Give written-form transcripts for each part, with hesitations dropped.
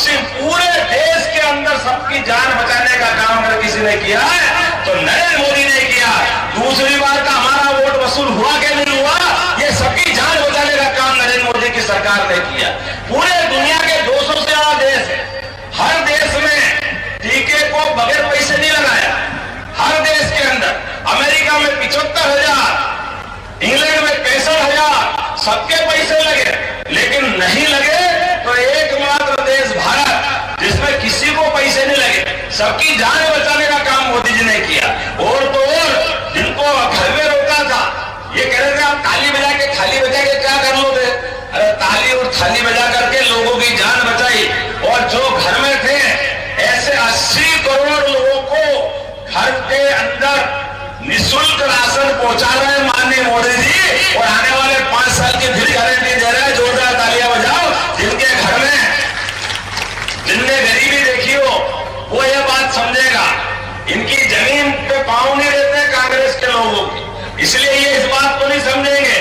सिर्फ पूरे देश के अंदर सबकी जान बचाने का काम अगर किसी ने किया है तो नरेंद्र मोदी ने किया। दूसरी बार का हमारा वोट वसूल हुआ कि नहीं हुआ, ये सबकी जान बचाने का काम नरेंद्र मोदी की सरकार ने किया। पूरे दुनिया के 200 से ज्यादा देश है, हर देश में टीके को बगैर पैसे नहीं लगाया। हर देश के अंदर, अमेरिका में 75,000, इंग्लैंड में 65,000, सबके पैसे लगे, लेकिन नहीं लगे तो एकमात्र देश भारत जिसमें किसी को पैसे नहीं लगे, सबकी जान बचाने का काम मोदी जी ने किया। और तो और जिनको घर में रोका था, ये कह रहे थे आप ताली बजा के थाली बजा के क्या कर लोगे, अरे ताली और थाली बजा करके लोगों की जान बचाई। और जो घर में थे ऐसे 80 करोड़ लोगों को घर के अंदर निःशुल्क राशन पहुंचा रहे हैं माननीय मोदी जी, और आने वाले 5 साल की फिर गारंटी दे रहे हैं। जोरदार तालियां बजाओ जिनके घर में, जिनने गरीबी देखी हो वो ये बात समझेगा। इनकी जमीन पे पांव नहीं रहते कांग्रेस के लोगों की, इसलिए ये इस बात को नहीं समझेंगे,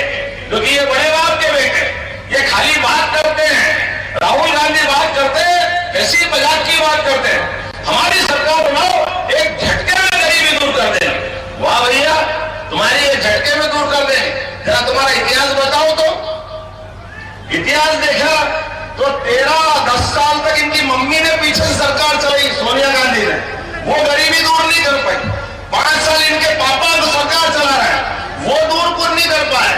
क्योंकि ये बड़े बाप के बेटे, ये खाली बात करते हैं। राहुल गांधी बात करते हैं, ऐसी मजाक की बात करते हैं, हमारी सरकार बनाओ, एक झटके में गरीबी दूर कर देना। वाह भैया, तुम्हारी ये झटके में दूर कर देंगे। जरा तुम्हारा इतिहास बताओ तो। इतिहास देखा तो 13-10 साल तक इनकी मम्मी ने पीछे सरकार चलाई, सोनिया गांधी ने, वो गरीबी दूर नहीं कर पाई। 5 साल इनके पापा तो सरकार चला रहे हैं, वो दूर नहीं कर पाए।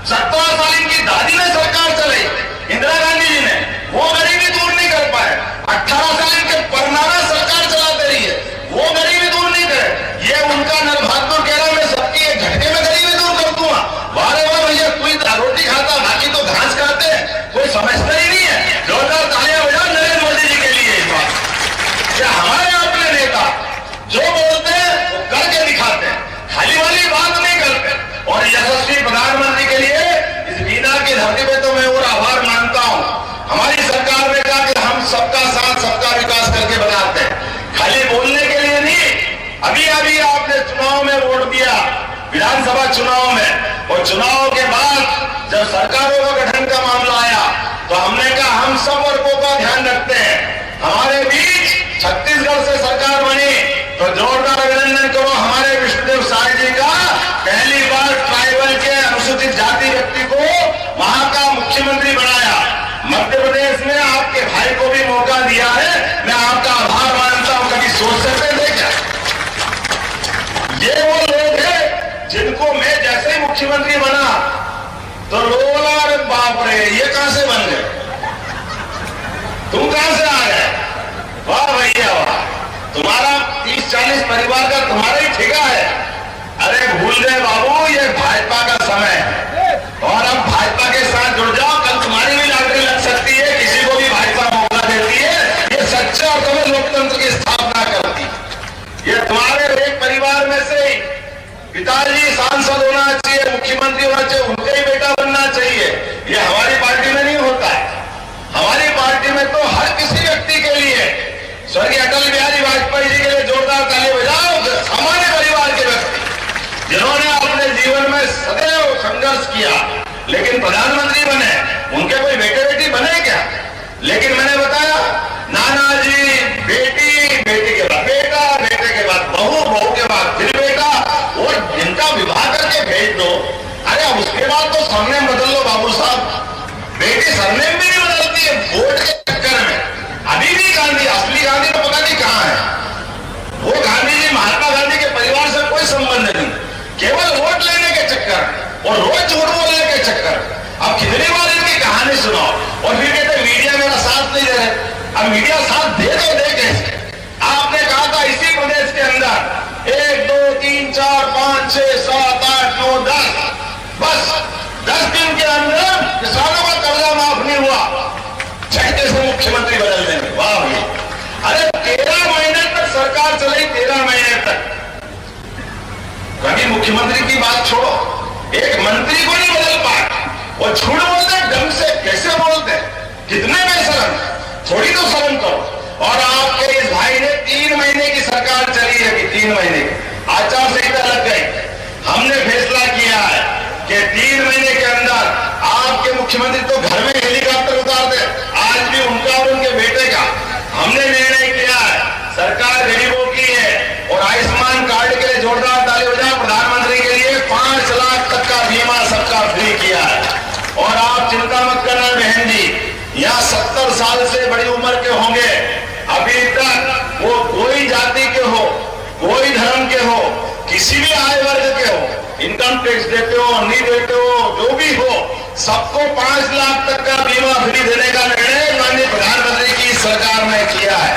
17 साल इनकी दादी ने सरकार चलाई, इंदिरा गांधी जी ने, वो गरीबी दूर नहीं कर पाए। 18 साल इनके परनाना सरकार चलाते रही है, वो गरीबी दूर नहीं करे। ये उनका नरभादुर कह रहा मैं सबकी एक झटके में गरीबी दूर कर दूंगा। वाह भैया, कोई रोटी खाता, बाकी तो घास खाते हैं, कोई समझता ही नहीं है। जोरदार तालियां बजाओ नरेंद्र मोदी जी के लिए। इस बात क्या हमारे अपने नेता जो बोलते हैं वो करके दिखाते हैं, खाली वाली बात नहीं करते। और यशस्वी प्रधानमंत्री के लिए इस बीना की धरती पे तो मैं और आभार मानता हूं। हमारी सरकार ने कहा कि हम सबका साथ सबका विकास करके बनाते हैं, खाली बोलने के लिए नहीं। अभी अभी आपने चुनाव में वोट दिया, विधानसभा चुनाव में, और चुनाव के बाद जब सरकारों का गठन का मामला आया तो हमने कहा हम सब वर्गों का ध्यान रखते हैं। हमारे बीच छत्तीसगढ़ से सरकार बनी तो जोरदार अभिनंदन करो हमारे विष्णुदेव साय जी का। पहली बार ट्राइबल के अनुसूचित जाति व्यक्ति को वहां का मुख्यमंत्री बनाया। मध्य प्रदेश में आपके भाई को भी मौका दिया है, मैं आपका आभार मानता हूं। कभी सोच सकते थे क्या? ये वो लोग हैं जिनको मैं जैसे ही मुख्यमंत्री बना तो लोग बोला अरे बाप रे ये कहां से बन गए, तुम कहां से आ गए। वाह भैया वाह, तुम्हारा 30-40 परिवार का तुम्हारा ही ठेका है। अरे भूल गए बाबू, ये भाजपा का समय है और अब भाजपा के साथ जुड़ जाओ, कल तुम्हारी भी लॉटरी लग सकती है। किसी को भी भाजपा मौका देती है, ये सच्चा और कभी लोकतंत्र की स्थापना करती है। ये तुम्हारे एक परिवार में से पिताजी सांसद होना चाहिए, मुख्यमंत्री होना चाहिए, उनका ही बेटा बनना चाहिए। ये हमारी पार्टी में नहीं होता है। हमारी पार्टी में तो हर किसी व्यक्ति के लिए, स्वर्गीय अटल बिहारी वाजपेयी जी के लिए जोरदार ताली बजाओ। सामान्य परिवार के व्यक्ति जिन्होंने अपने जीवन में सदैव संघर्ष किया लेकिन प्रधानमंत्री बने, उनके कोई बेटे बेटी बने क्या? लेकिन मैंने बताया नाना जी, बेटी, बेटी के बाद बेटा, बेटे के बाद बहू, बहू के बाद फिर बेटा, और जिनका विवाह करके भेज दो। अरे अब उसके बाद तो सरनेम बदल लो बाबू साहब। बेटी सरनेम भी नहीं बदलती है वोट के चक्कर में। अभी भी गांधी, असली गांधी तो पता नहीं कहां है। वो गांधी जी महात्मा गांधी के परिवार से कोई संबंध नहीं, केवल वोट लेने के चक्कर और रोज झूठ बोलने के चक्कर। अब कितनी बार इनकी कहानी सुनाओ और फिर कहते मीडिया मेरा साथ नहीं दे रहे। अब मीडिया साथ दे तो दे कैसे? आपने कहा था इसी प्रदेश के अंदर 1, 2, 3, 4, 5, 6, 7, 8, 9, 10, बस 10 दिन के अंदर किसानों का कर्जा माफ नहीं हुआ, झटके से मुख्यमंत्री बदल देंगे। वाह भैया, अरे 13 महीने तक सरकार चलाई, 13 महीने तक। कभी मुख्यमंत्री की बात छोड़ो, एक मंत्री को नहीं बदल पाए। वो झूठ बोलते ढंग से कैसे बोलते, कितने बेशरम, थोड़ी तो शर्म करो। और आपके इस भाई ने 3 महीने की सरकार चली है कि 3 महीने की आचार संहिता लग गई। हमने फैसला किया है कि 3 महीने के अंदर आपके मुख्यमंत्री तो घर में हेलीकॉप्टर उतार दे। आज भी उनका और उनके बेटे का चिंता मत करना बहन जी, यहाँ 70 साल से बड़ी उम्र के होंगे, अभी तक वो कोई जाति के हो, कोई धर्म के हो, किसी भी आय वर्ग के हो, इनकम टैक्स देते हो नहीं देते हो, जो भी हो, सबको 5 लाख तक का बीमा फ्री देने का निर्णय माननीय प्रधानमंत्री की सरकार ने किया है।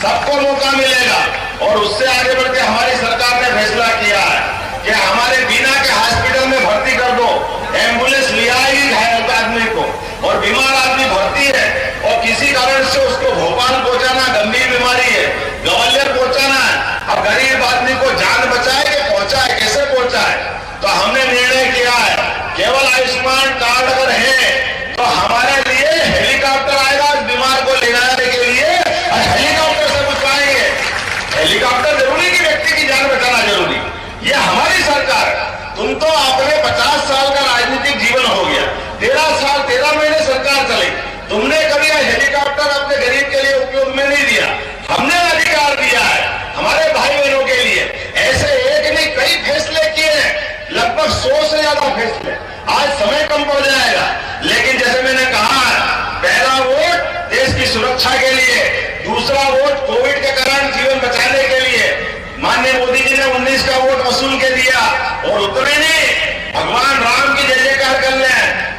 सबको मौका मिलेगा। और उससे आगे बढ़ के हमारी सरकार ने फैसला किया है कि हमारे बीना के हॉस्पिटल में भर्ती कर दो, एम्बुलेंस ले आएगी घायल आदमी को, और बीमार आदमी भर्ती है और किसी कारण से उसको भोपाल पहुंचाना, गंभीर बीमारी है, ग्वालियर पहुंचाना है, अब गरीब आदमी को जान बचाए कि पहुंचाए, कैसे पहुंचाए? तो हमने निर्णय किया है केवल आयुष्मान कार्ड अगर है तो हमारे लिए हेलीकॉप्टर आएगा उस बीमार को ले जाने के लिए, और हेलीकॉप्टर से कुछ पाएंगे। हेलीकॉप्टर जरूरी कि व्यक्ति की जान बचाना जरूरी, ये हमारी सरकार। तुम तो अपने 50 साल का राजनीतिक जीवन हो गया, 13 महीने सरकार चली, तुमने कभी हेलीकॉप्टर अपने गरीब के लिए उपयोग में नहीं दिया। हमने अधिकार दिया है हमारे भाई बहनों के लिए। ऐसे एक नहीं कई फैसले किए हैं, लगभग 100 से ज्यादा फैसले। आज समय कम पड़ जाएगा, लेकिन जैसे मैंने कहा, पहला वोट देश की सुरक्षा के लिए, दूसरा वोट कोविड के कारण जीवन बचाने के लिए। माननीय मोदी जी ने 19 का वोट वसूल के दिया, और उतने नहीं, भगवान राम की जय जयकार कर ले,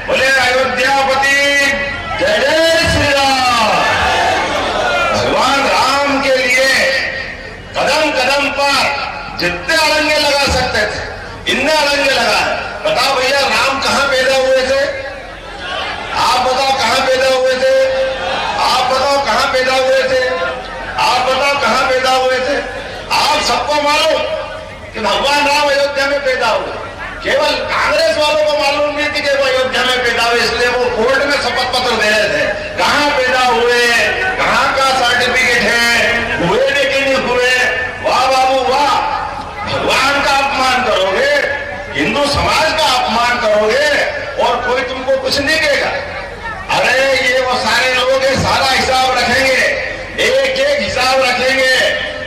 बोले अयोध्यापति जय जय श्री राम। भगवान राम के लिए कदम कदम पर जितने अड़ंगे लगा सकते थे इनने अड़ंगे लगाए। बताओ भैया, राम कहां पैदा हुए थे? आप बताओ कहां पैदा हुए थे? आप बताओ कहां पैदा हुए थे? आप बताओ कहां पैदा हुए थे? आप सबको मालूम कि भगवान राम अयोध्या में पैदा हुए, केवल कांग्रेस वालों को मालूम नहीं थी कि वो अयोध्या में पैदा हुए, इसलिए वो कोर्ट में शपथ पत्र दे रहे थे। कहां पैदा हुए, कहां का सर्टिफिकेट है, हुए लेकिन नहीं हुए। वाह बाबू वाह, भगवान का अपमान करोगे, हिंदू समाज का अपमान करोगे, और कोई तुमको कुछ नहीं कहेगा। अरे ये वो सारे लोग सारा हिसाब रखेंगे, एक एक हिसाब रखेंगे,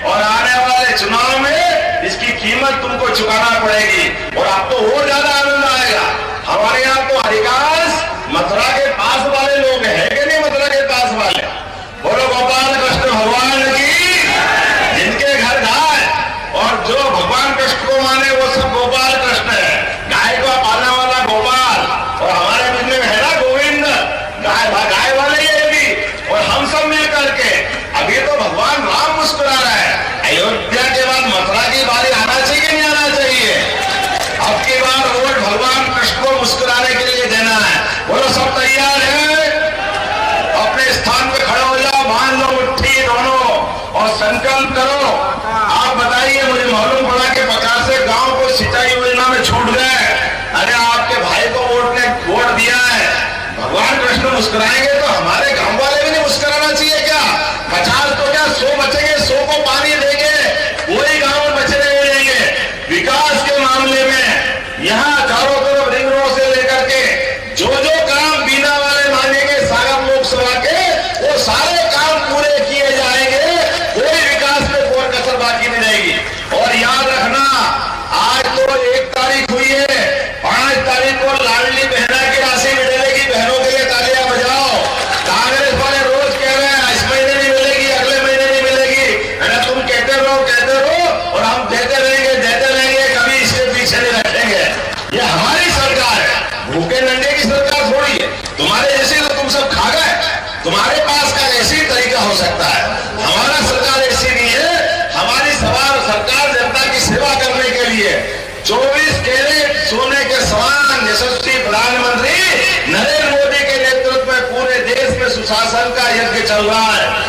और आने वाले चुनाव में इसकी कीमत तुमको चुकाना पड़ेगी। और आपको और ज्यादा आनंद आएगा। हमारे यहाँ तो अधिकांश मथुरा के पास वाले लोग हैं कि नहीं? मथुरा के पास वाले, बोलो गोपाल कृष्ण भगवान की, जिनके घर गाय, और जो भगवान कृष्ण को माने वो सब गोपाल कृष्ण है। गाय को पालने वाला गोपाल, और हमारे बीच में है ना गोविंद, गाय वाले ये भी, और हम सब मिल करके। अभी तो भगवान राम मुस्कुरा रहा है, अयोध्या के बाद मथुरा की बारी आना चाहिए कि नहीं आना चाहिए? अब की बार वोट भगवान कृष्ण को मुस्कुराने के लिए देना है। बोलो सब तैयार है? अपने स्थान पे खड़े हो जाओ, बांध लो मुट्ठी दोनों और संकल्प करो। आप बताइए, मुझे मालूम पड़ा कि 50 गांव को सिंचाई योजना में छूट गए। अरे आपके भाई को वोट दिया है, भगवान कृष्ण मुस्कुराएंगे तो हमारे गांव वाले भी नहीं मुस्कुराना चाहिए क्या? 50 तो क्या 100 बचेंगे, 100 को पानी देंगे, कोई गांव में बचे नहीं रहेंगे। विकास के मामले में यहाँ चारों तरफ रिंग रोड से लेकर के जो जो काम बीना वाले मानेंगे सागर लोकसभा के, वो सारे काम पूरे किए जाएंगे, कोई विकास में कोई कसर बाकी नहीं रहेगी। और याद रखना, आज तो 1 तारीख हुई है, 5 तारीख को लाडली बहना की राशि मिलेगी। बहनों के लिए तालियां बजाओ। कांग्रेस वाले रोज कह रहे हैं इस महीने नहीं मिलेगी, अगले महीने नहीं मिलेगी। अरे तुम कहते रहो, और हम देते रहेंगे, कभी इसके पीछे नहीं बैठेंगे। ये हमारी सरकार है, भूखे नंगे की सरकार थोड़ी है। तुम्हारे जैसे तो तुम सब खा गए, तुम्हारे पास का ऐसी तरीका हो सकता है, हमारा सरकार ऐसी नहीं है। हमारी सरकार जनता की सेवा करने के लिए 24 कैरेट सोने के समान यशस्वी प्रधानमंत्री नरेंद्र मोदी के नेतृत्व में पूरे देश में सुशासन का यज्ञ चल रहा है।